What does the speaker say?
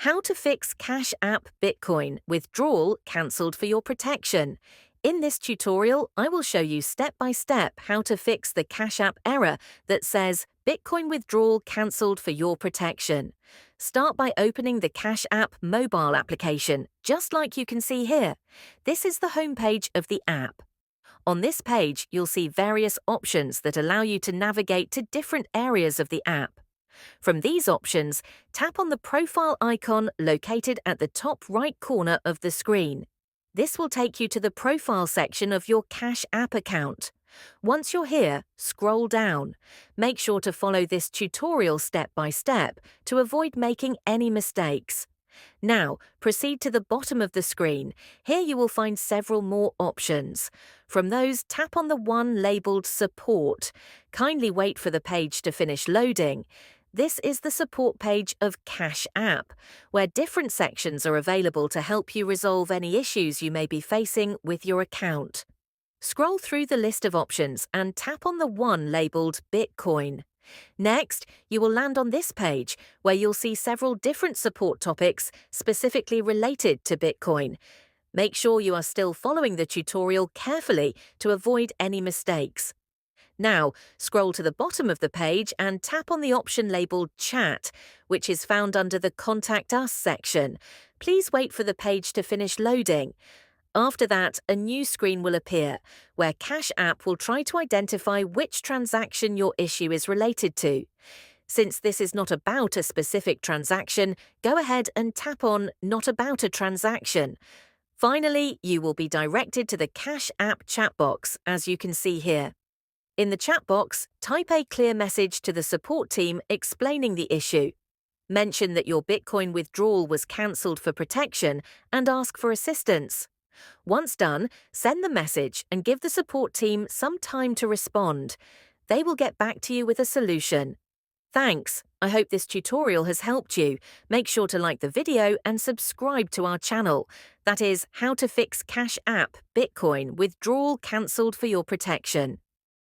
How to fix Cash App Bitcoin withdrawal cancelled for your protection. In this tutorial, I will show you step by step how to fix the Cash App error that says Bitcoin withdrawal cancelled for your protection. Start by opening the Cash App mobile application, just like you can see here. This is the homepage of the app. On this page, you'll see various options that allow you to navigate to different areas of the app. From these options, tap on the profile icon located at the top right corner of the screen. This will take you to the profile section of your Cash App account. Once you're here, scroll down. Make sure to follow this tutorial step by step to avoid making any mistakes. Now, proceed to the bottom of the screen. Here you will find several more options. From those, tap on the one labeled Support. Kindly wait for the page to finish loading. This is the support page of Cash App, where different sections are available to help you resolve any issues you may be facing with your account. Scroll through the list of options and tap on the one labeled Bitcoin. Next, you will land on this page, where you'll see several different support topics specifically related to Bitcoin. Make sure you are still following the tutorial carefully to avoid any mistakes. Now, scroll to the bottom of the page and tap on the option labeled Chat, which is found under the Contact Us section. Please wait for the page to finish loading. After that, a new screen will appear, where Cash App will try to identify which transaction your issue is related to. Since this is not about a specific transaction, go ahead and tap on Not About a Transaction. Finally, you will be directed to the Cash App chat box, as you can see here. In the chat box, type a clear message to the support team explaining the issue. Mention that your Bitcoin withdrawal was cancelled for protection and ask for assistance. Once done, send the message and give the support team some time to respond. They will get back to you with a solution. Thanks. I hope this tutorial has helped you. Make sure to like the video and subscribe to our channel. That is, how to fix Cash App Bitcoin withdrawal cancelled for your protection.